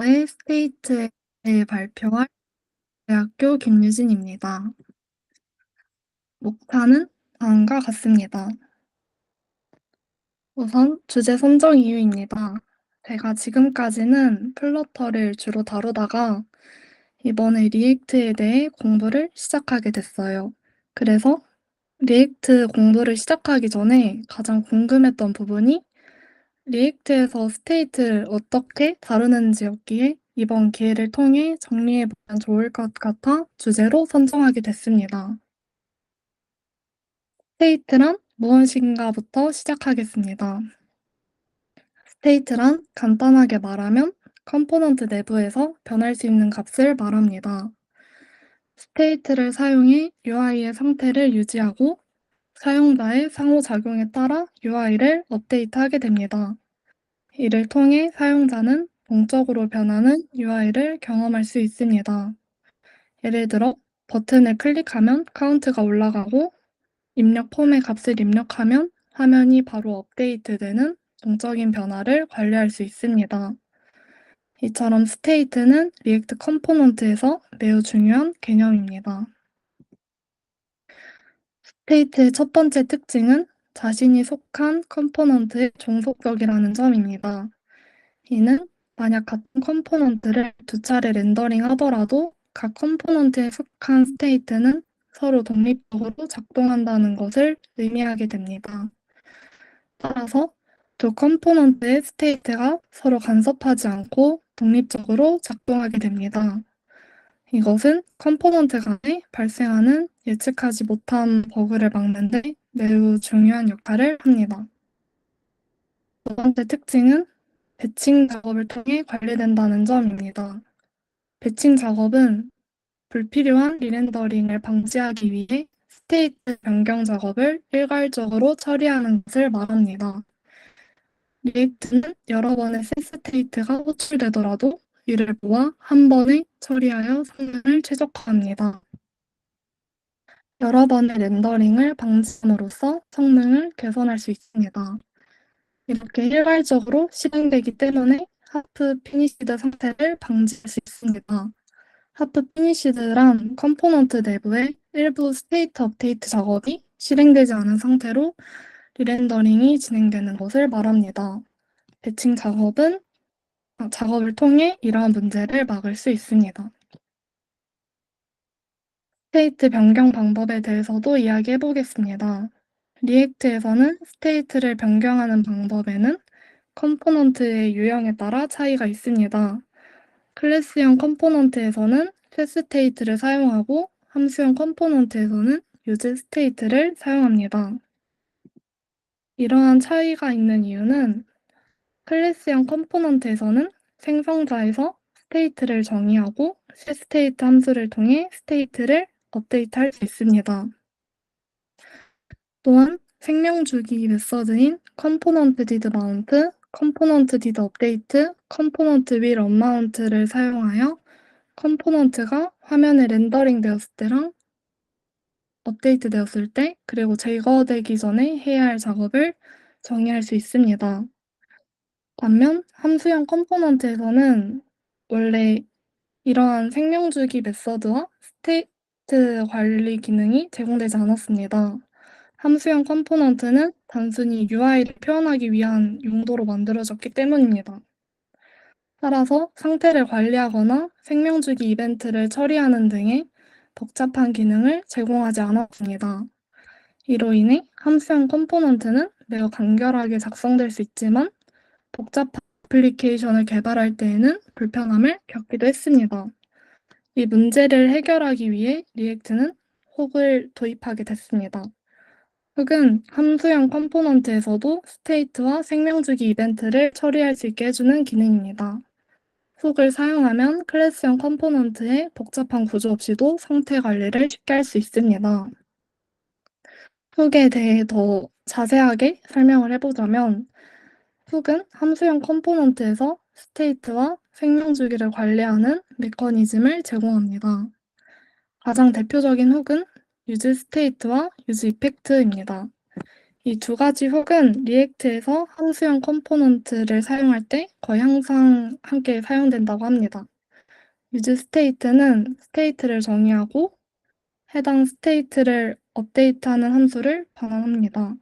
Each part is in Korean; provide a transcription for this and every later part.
의 스테이트에 대해 발표할 대학교 김유진입니다. 목차는 다음과 같습니다. 우선 주제 선정 이유입니다. 제가 지금까지는 플러터를 주로 다루다가 이번에 리액트에 대해 공부를 시작하게 됐어요. 그래서 리액트 공부를 시작하기 전에 가장 궁금했던 부분이 리액트에서 스테이트를 어떻게 다루는지였기에 이번 기회를 통해 정리해보면 좋을 것 같아 주제로 선정하게 됐습니다. 스테이트란 무엇인가부터 시작하겠습니다. 스테이트란 간단하게 말하면 컴포넌트 내부에서 변할 수 있는 값을 말합니다. 스테이트를 사용해 UI의 상태를 유지하고 사용자의 상호작용에 따라 UI를 업데이트하게 됩니다. 이를 통해 사용자는 동적으로 변하는 UI를 경험할 수 있습니다. 예를 들어 버튼을 클릭하면 카운트가 올라가고 입력 폼의 값을 입력하면 화면이 바로 업데이트되는 동적인 변화를 관리할 수 있습니다. 이처럼 스테이트는 리액트 컴포넌트에서 매우 중요한 개념입니다. 스테이트의 첫 번째 특징은 자신이 속한 컴포넌트의 종속적이라는 점입니다. 이는 만약 같은 컴포넌트를 두 차례 렌더링 하더라도 각 컴포넌트에 속한 스테이트는 서로 독립적으로 작동한다는 것을 의미하게 됩니다. 따라서 두 컴포넌트의 스테이트가 서로 간섭하지 않고 독립적으로 작동하게 됩니다. 이것은 컴포넌트 간에 발생하는 예측하지 못한 버그를 막는 데 매우 중요한 역할을 합니다. 두 번째 특징은 배칭 작업을 통해 관리된다는 점입니다. 배칭 작업은 불필요한 리렌더링을 방지하기 위해 스테이트 변경 작업을 일괄적으로 처리하는 것을 말합니다. 리액트는 여러 번의 셋 스테이트가 호출되더라도 이를 모아 한 번에 처리하여 성능을 최적화합니다. 여러 번의 렌더링을 방지함으로써 성능을 개선할 수 있습니다. 이렇게 일괄적으로 실행되기 때문에 하프 피니시드 상태를 방지할 수 있습니다. 하프 피니시드란 컴포넌트 내부의 일부 스테이트 업데이트 작업이 실행되지 않은 상태로 리렌더링이 진행되는 것을 말합니다. 배칭 작업을 통해 이러한 문제를 막을 수 있습니다. 스테이트 변경 방법에 대해서도 이야기해 보겠습니다. 리액트에서는 스테이트를 변경하는 방법에는 컴포넌트의 유형에 따라 차이가 있습니다. 클래스형 컴포넌트에서는 setState를 사용하고 함수형 컴포넌트에서는 useState를 사용합니다. 이러한 차이가 있는 이유는 클래스형 컴포넌트에서는 생성자에서 스테이트를 정의하고 setState 함수를 통해 스테이트를 업데이트할 수 있습니다. 또한 생명주기 메서드인 component did mount, component did update, component will unmount를 사용하여 컴포넌트가 화면에 렌더링 되었을 때랑 업데이트 되었을 때, 그리고 제거되기 전에 해야 할 작업을 정의할 수 있습니다. 반면 함수형 컴포넌트에서는 원래 이러한 생명주기 메서드와 스테이트 관리 기능이 제공되지 않았습니다. 함수형 컴포넌트는 단순히 UI를 표현하기 위한 용도로 만들어졌기 때문입니다. 따라서 상태를 관리하거나 생명주기 이벤트를 처리하는 등의 복잡한 기능을 제공하지 않았습니다. 이로 인해 함수형 컴포넌트는 매우 간결하게 작성될 수 있지만 복잡한 애플리케이션을 개발할 때에는 불편함을 겪기도 했습니다. 이 문제를 해결하기 위해 리액트는 훅을 도입하게 됐습니다. 훅은 함수형 컴포넌트에서도 스테이트와 생명주기 이벤트를 처리할 수 있게 해주는 기능입니다. 훅을 사용하면 클래스형 컴포넌트의 복잡한 구조 없이도 상태 관리를 쉽게 할 수 있습니다. 훅에 대해 더 자세하게 설명을 해보자면 훅은 함수형 컴포넌트에서 스테이트와 생명주기를 관리하는 메커니즘을 제공합니다. 가장 대표적인 훅은 유즈 스테이트와 유즈 이펙트입니다. 이 두 가지 훅은 리액트에서 함수형 컴포넌트를 사용할 때 거의 항상 함께 사용된다고 합니다. use state는 스테이트를 정의하고 해당 스테이트를 업데이트하는 함수를 반환합니다.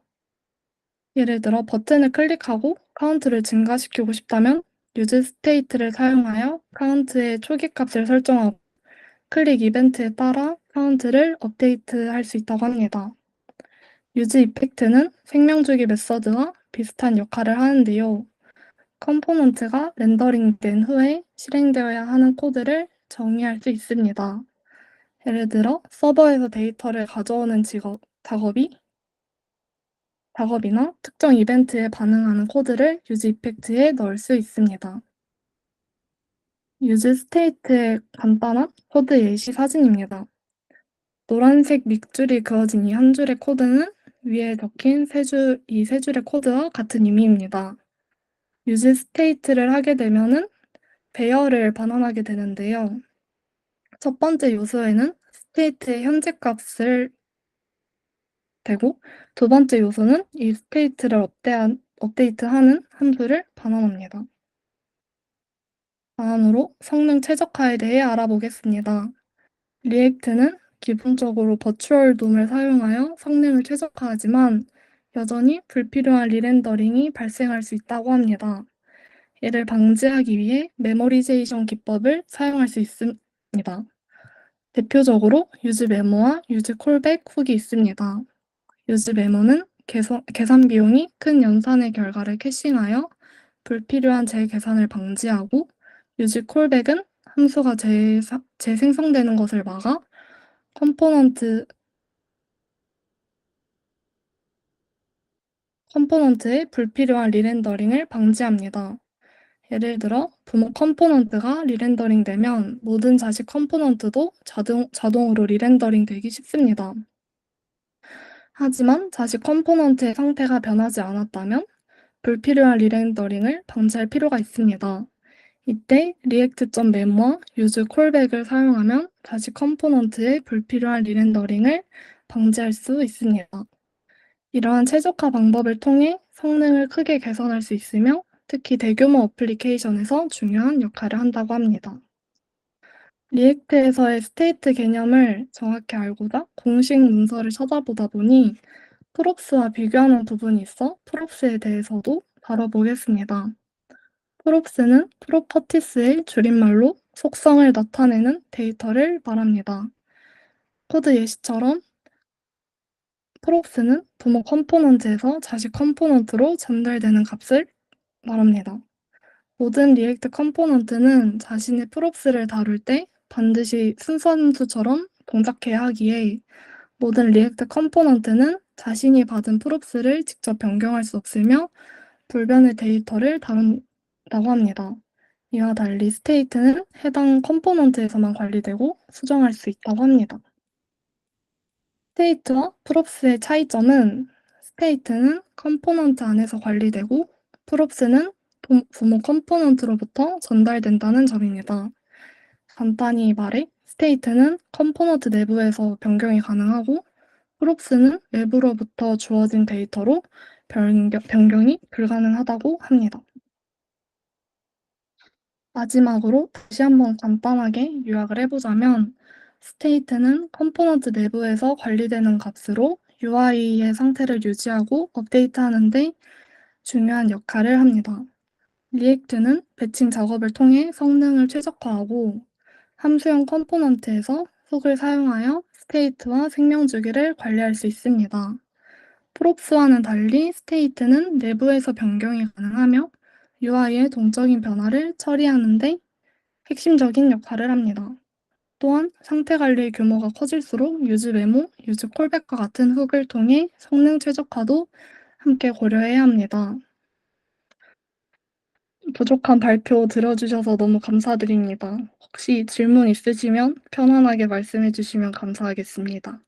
예를 들어 버튼을 클릭하고 카운트를 증가시키고 싶다면 use state를 사용하여 카운트의 초기 값을 설정하고 클릭 이벤트에 따라 카운트를 업데이트할 수 있다고 합니다. use 이펙트는 생명주기 메서드와 비슷한 역할을 하는데요. 컴포넌트가 렌더링된 후에 실행되어야 하는 코드를 정의할 수 있습니다. 예를 들어 서버에서 데이터를 가져오는 작업이나 특정 이벤트에 반응하는 코드를 use 이펙트에 넣을 수 있습니다. use state의 간단한 코드 예시 사진입니다. 노란색 밑줄이 그어진 이 한 줄의 코드는 위에 적힌 이 세 줄의 코드와 같은 의미입니다. use state를 하게 되면은 배열을 반환하게 되는데요. 첫 번째 요소에는 state의 현재 값을 되고 두 번째 요소는 이 state를 업데이트하는 함수를 반환합니다. 다음으로 성능 최적화에 대해 알아보겠습니다. 리액트는 기본적으로 버추얼 돔을 사용하여 성능을 최적화하지만 여전히 불필요한 리렌더링이 발생할 수 있다고 합니다. 이를 방지하기 위해 메모리제이션 기법을 사용할 수 있습니다. 대표적으로 use 메모와 use 콜백 훅이 있습니다. use 메모는 계산 비용이 큰 연산의 결과를 캐싱하여 불필요한 재계산을 방지하고 use 콜백은 함수가 재생성되는 것을 막아 컴포넌트의 불필요한 리렌더링을 방지합니다. 예를 들어 부모 컴포넌트가 리렌더링 되면 모든 자식 컴포넌트도 자동으로 리렌더링 되기 쉽습니다. 하지만 자식 컴포넌트의 상태가 변하지 않았다면 불필요한 리렌더링을 방지할 필요가 있습니다. 이때 react.memo와 use callback을 사용하면 자식 컴포넌트의 불필요한 리렌더링을 방지할 수 있습니다. 이러한 최적화 방법을 통해 성능을 크게 개선할 수 있으며 특히 대규모 어플리케이션에서 중요한 역할을 한다고 합니다. 리액트에서의 스테이트 개념을 정확히 알고자 공식 문서를 찾아보다 보니 프롭스와 비교하는 부분이 있어 프롭스에 대해서도 다뤄보겠습니다. 프롭스는 프로퍼티스의 줄임말로 속성을 나타내는 데이터를 말합니다. 코드 예시처럼 프롭스는 부모 컴포넌트에서 자식 컴포넌트로 전달되는 값을 말합니다. 모든 리액트 컴포넌트는 자신의 프롭스를 다룰 때 반드시 순서함수처럼 동작해야 하기에 모든 리액트 컴포넌트는 자신이 받은 프롭스를 직접 변경할 수 없으며 불변의 데이터를 다룬다고 합니다. 이와 달리 스테이트는 해당 컴포넌트에서만 관리되고 수정할 수 있다고 합니다. 스테이트와 프롭스의 차이점은 스테이트는 컴포넌트 안에서 관리되고 프롭스는 부모 컴포넌트로부터 전달된다는 점입니다. 간단히 말해 스테이트는 컴포넌트 내부에서 변경이 가능하고 프롭스는 외부로부터 주어진 데이터로 변경이 불가능하다고 합니다. 마지막으로 다시 한번 간단하게 요약을 해보자면 스테이트는 컴포넌트 내부에서 관리되는 값으로 UI의 상태를 유지하고 업데이트하는 데 중요한 역할을 합니다. 리액트는 배칭 작업을 통해 성능을 최적화하고 함수형 컴포넌트에서 훅을 사용하여 스테이트와 생명주기를 관리할 수 있습니다. 프롭스와는 달리 스테이트는 내부에서 변경이 가능하며 UI의 동적인 변화를 처리하는 데 핵심적인 역할을 합니다. 또한 상태 관리의 규모가 커질수록 use 메모, use 콜백과 같은 훅을 통해 성능 최적화도 함께 고려해야 합니다. 부족한 발표 들어주셔서 너무 감사드립니다. 혹시 질문 있으시면 편안하게 말씀해 주시면 감사하겠습니다.